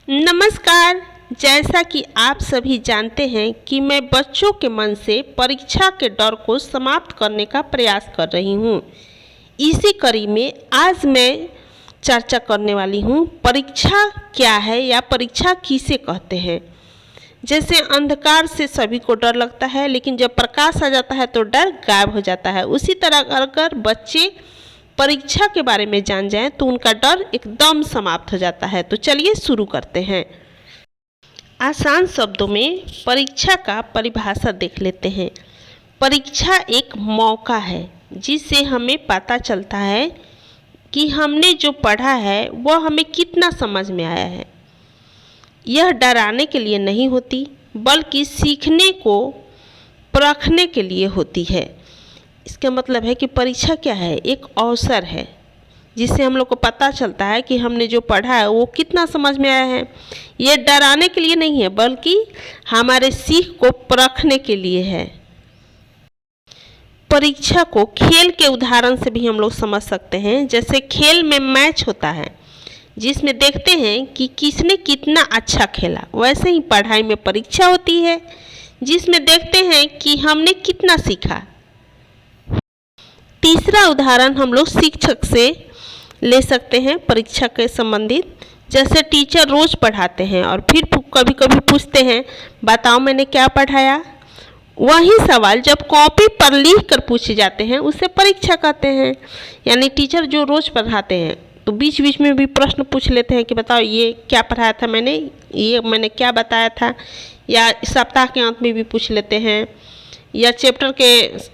नमस्कार। जैसा कि आप सभी जानते हैं कि मैं बच्चों के मन से परीक्षा के डर को समाप्त करने का प्रयास कर रही हूँ। इसी कड़ी में आज मैं चर्चा करने वाली हूँ परीक्षा क्या है या परीक्षा किसे कहते हैं। जैसे अंधकार से सभी को डर लगता है, लेकिन जब प्रकाश आ जाता है तो डर गायब हो जाता है। उसी तरह अगर बच्चे परीक्षा के बारे में जान जाएं तो उनका डर एकदम समाप्त हो जाता है। तो चलिए शुरू करते हैं। आसान शब्दों में परीक्षा का परिभाषा देख लेते हैं। परीक्षा एक मौका है जिससे हमें पता चलता है कि हमने जो पढ़ा है वह हमें कितना समझ में आया है। यह डराने के लिए नहीं होती, बल्कि सीखने को परखने के लिए होती है। इसका मतलब है कि परीक्षा क्या है, एक अवसर है जिससे हम लोग को पता चलता है कि हमने जो पढ़ा है वो कितना समझ में आया है। ये डराने के लिए नहीं है, बल्कि हमारे सीख को परखने के लिए है। परीक्षा को खेल के उदाहरण से भी हम लोग समझ सकते हैं। जैसे खेल में मैच होता है जिसमें देखते हैं कि किसने कितना अच्छा खेला, वैसे ही पढ़ाई में परीक्षा होती है जिसमें देखते हैं कि हमने कितना सीखा। तीसरा उदाहरण हम लोग शिक्षक से ले सकते हैं परीक्षा के संबंधित। जैसे टीचर रोज पढ़ाते हैं और फिर कभी कभी पूछते हैं, बताओ मैंने क्या पढ़ाया। वही सवाल जब कॉपी पर लिख कर पूछे जाते हैं उसे परीक्षा कहते हैं। यानी टीचर जो रोज पढ़ाते हैं तो बीच बीच में भी प्रश्न पूछ लेते हैं कि बताओ ये क्या पढ़ाया था मैंने, ये मैंने क्या बताया था। या सप्ताह के अंत में भी पूछ लेते हैं या चैप्टर के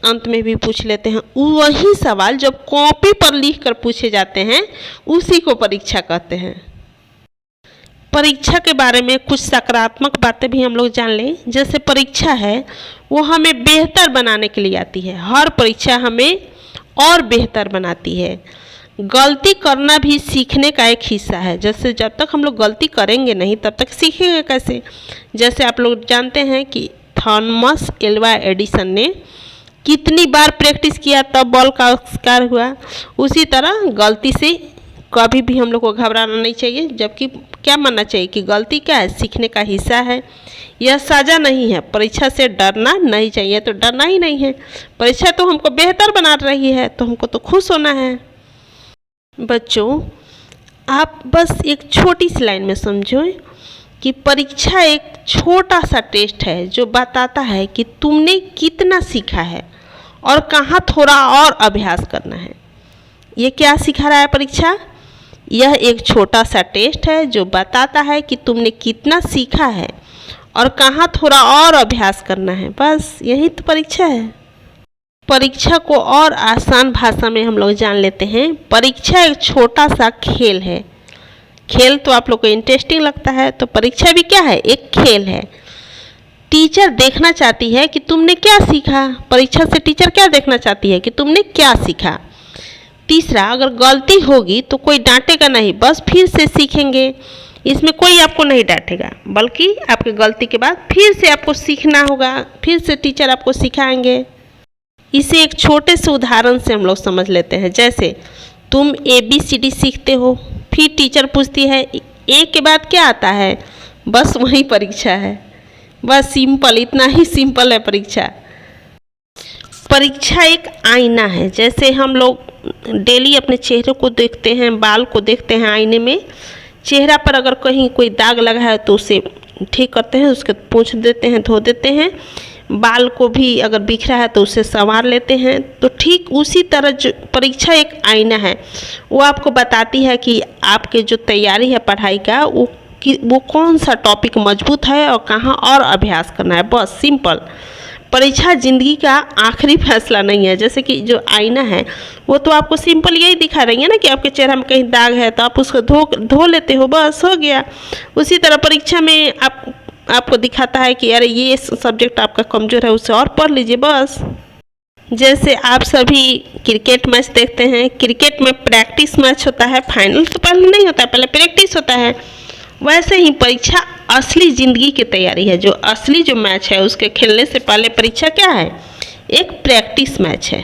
अंत में भी पूछ लेते हैं। वही सवाल जब कॉपी पर लिख कर पूछे जाते हैं उसी को परीक्षा कहते हैं। परीक्षा के बारे में कुछ सकारात्मक बातें भी हम लोग जान लें। जैसे परीक्षा है वो हमें बेहतर बनाने के लिए आती है। हर परीक्षा हमें और बेहतर बनाती है। गलती करना भी सीखने का एक हिस्सा है। जैसे जब तक हम लोग गलती करेंगे नहीं तब तक सीखेंगे कैसे। जैसे आप लोग जानते हैं कि थॉमस एल्वा एडिसन ने कितनी बार प्रैक्टिस किया तब बल्ब का आविष्कार हुआ। उसी तरह गलती से कभी भी हम लोग को घबराना नहीं चाहिए, जबकि क्या मानना चाहिए कि गलती क्या है, सीखने का हिस्सा है। यह सजा नहीं है। परीक्षा से डरना नहीं चाहिए, तो डरना ही नहीं है। परीक्षा तो हमको बेहतर बना रही है तो हमको तो खुश होना है। बच्चों, आप बस एक छोटी सी लाइन में समझो कि परीक्षा एक छोटा सा टेस्ट है जो बताता है कि तुमने कितना सीखा है और कहाँ थोड़ा और अभ्यास करना है। ये क्या सिखा रहा है परीक्षा? यह एक छोटा सा टेस्ट है जो बताता है कि तुमने कितना सीखा है और कहाँ थोड़ा और अभ्यास करना है। बस यही तो परीक्षा है। परीक्षा को और आसान भाषा में हम लोग जान लेते हैं। परीक्षा एक छोटा सा खेल है। खेल तो आप लोग को इंटरेस्टिंग लगता है, तो परीक्षा भी क्या है, एक खेल है। टीचर देखना चाहती है कि तुमने क्या सीखा। परीक्षा से टीचर क्या देखना चाहती है कि तुमने क्या सीखा। तीसरा, अगर गलती होगी तो कोई डांटेगा नहीं, बस फिर से सीखेंगे। इसमें कोई आपको नहीं डांटेगा, बल्कि आपकी गलती के बाद फिर से आपको सीखना होगा, फिर से टीचर आपको सिखाएंगे। इसे एक छोटे से उदाहरण से हम लोग समझ लेते हैं। जैसे तुम ABCD सीखते हो, फिर टीचर पूछती है ए के बाद क्या आता है, बस वही परीक्षा है। बस सिंपल, इतना ही सिंपल है परीक्षा। परीक्षा एक आईना है। जैसे हम लोग डेली अपने चेहरे को देखते हैं, बाल को देखते हैं आईने में। चेहरा पर अगर कहीं कोई दाग लगा है तो उसे ठीक करते हैं, उसके पोंछ देते हैं, धो देते हैं। बाल को भी अगर बिखरा है तो उसे संवार लेते हैं। तो ठीक उसी तरह जो परीक्षा एक आईना है, वो आपको बताती है कि आपके जो तैयारी है पढ़ाई का वो कौन सा टॉपिक मजबूत है और कहाँ और अभ्यास करना है। बस सिंपल। परीक्षा ज़िंदगी का आखिरी फैसला नहीं है। जैसे कि जो आईना है वो तो आपको सिंपल यही दिखा रही है ना कि आपके चेहरे में कहीं दाग है तो आप उसको धो लेते हो, बस हो गया। उसी तरह परीक्षा में आपको दिखाता है कि अरे ये सब्जेक्ट आपका कमज़ोर है, उसे और पढ़ लीजिए बस। जैसे आप सभी क्रिकेट मैच देखते हैं, क्रिकेट में प्रैक्टिस मैच होता है, फाइनल तो पहले नहीं होता है, पहले प्रैक्टिस होता है। वैसे ही परीक्षा असली ज़िंदगी की तैयारी है। जो असली जो मैच है उसके खेलने से पहले परीक्षा क्या है, एक प्रैक्टिस मैच है।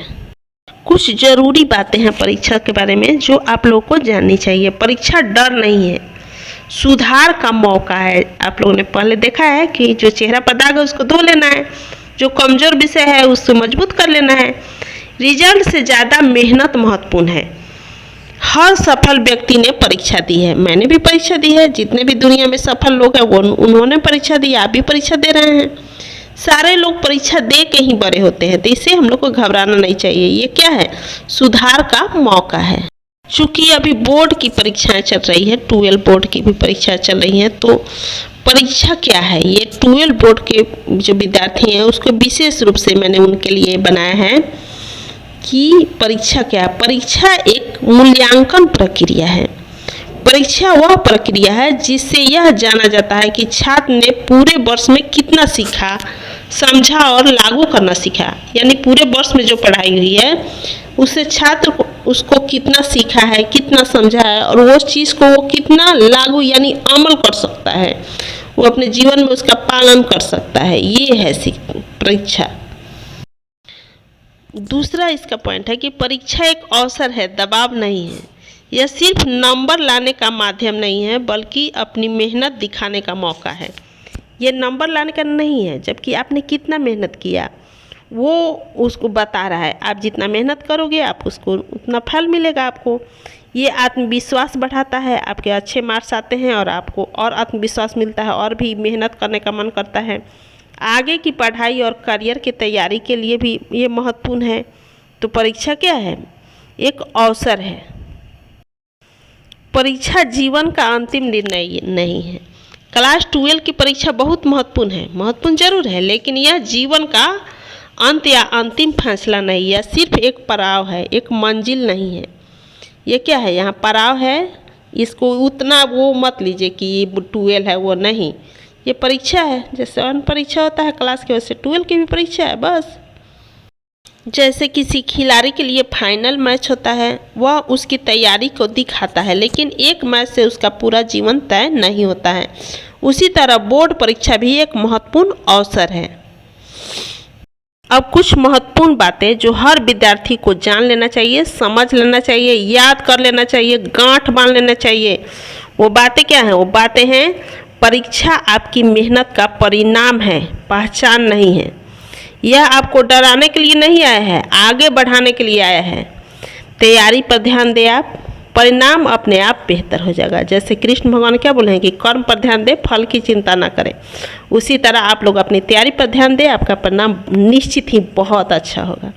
कुछ ज़रूरी बातें हैं परीक्षा के बारे में जो आप लोगों को जाननी चाहिए। परीक्षा डर नहीं है, सुधार का मौका है। आप लोगों ने पहले देखा है कि जो चेहरा पर दाग है उसको धो लेना है, जो कमज़ोर विषय है उसको मजबूत कर लेना है। रिजल्ट से ज़्यादा मेहनत महत्वपूर्ण है। हर सफल व्यक्ति ने परीक्षा दी है, मैंने भी परीक्षा दी है, जितने भी दुनिया में सफल लोग हैं वो उन्होंने परीक्षा दी, आप भी परीक्षा दे रहे हैं। सारे लोग परीक्षा दे के ही बड़े होते हैं, तो इससे हम लोग को घबराना नहीं चाहिए। ये क्या है? सुधार का मौका है। चूँकि अभी बोर्ड की परीक्षाएं चल रही है, 12 बोर्ड की भी परीक्षा चल रही हैं, तो परीक्षा क्या है, ये 12 बोर्ड के जो विद्यार्थी हैं उसको विशेष रूप से मैंने उनके लिए बनाया है कि परीक्षा क्या है। परीक्षा एक मूल्यांकन प्रक्रिया है। परीक्षा वह प्रक्रिया है जिससे यह जाना जाता है कि छात्र ने पूरे वर्ष में कितना सीखा, समझा और लागू करना सीखा। यानी पूरे वर्ष में जो पढ़ाई हुई है उससे छात्र को उसको कितना सीखा है, कितना समझा है और वो चीज़ को वो कितना लागू यानी अमल कर सकता है, वो अपने जीवन में उसका पालन कर सकता है। ये है परीक्षा। दूसरा इसका पॉइंट है कि परीक्षा एक अवसर है, दबाव नहीं है। यह सिर्फ नंबर लाने का माध्यम नहीं है बल्कि अपनी मेहनत दिखाने का मौका है। ये नंबर लाने का नहीं है, जबकि आपने कितना मेहनत किया वो उसको बता रहा है। आप जितना मेहनत करोगे आप उसको उतना फल मिलेगा आपको। ये आत्मविश्वास बढ़ाता है, आपके अच्छे मार्क्स आते हैं और आपको और आत्मविश्वास मिलता है और भी मेहनत करने का मन करता है। आगे की पढ़ाई और करियर की तैयारी के लिए भी ये महत्वपूर्ण है। तो परीक्षा क्या है? एक अवसर है। परीक्षा जीवन का अंतिम निर्णय नहीं है। क्लास 12 की परीक्षा बहुत महत्वपूर्ण है, महत्वपूर्ण जरूर है, लेकिन यह जीवन का अंत या अंतिम फैसला नहीं। यह सिर्फ एक पड़ाव है, एक मंजिल नहीं है। ये क्या है? यहाँ पड़ाव है, इसको उतना वो मत लीजिए कि ये 12 है वो नहीं। ये परीक्षा है, जैसे 1 परीक्षा होता है क्लास के, वैसे 12 की भी परीक्षा है बस। जैसे किसी खिलाड़ी के लिए फाइनल मैच होता है, वह उसकी तैयारी को दिखाता है, लेकिन एक मैच से उसका पूरा जीवन तय नहीं होता है। उसी तरह बोर्ड परीक्षा भी एक महत्वपूर्ण अवसर है। अब कुछ महत्वपूर्ण बातें जो हर विद्यार्थी को जान लेना चाहिए, समझ लेना चाहिए, याद कर लेना चाहिए, गांठ बांध लेना चाहिए। वो बातें क्या हैं? वो बातें हैं, परीक्षा आपकी मेहनत का परिणाम है, पहचान नहीं है। यह आपको डराने के लिए नहीं आया है, आगे बढ़ाने के लिए आया है। तैयारी पर ध्यान दें आप, परिणाम अपने आप बेहतर हो जाएगा। जैसे कृष्ण भगवान क्या बोले हैं कि कर्म पर ध्यान दें, फल की चिंता ना करें। उसी तरह आप लोग अपनी तैयारी पर ध्यान दें, आपका परिणाम निश्चित ही बहुत अच्छा होगा।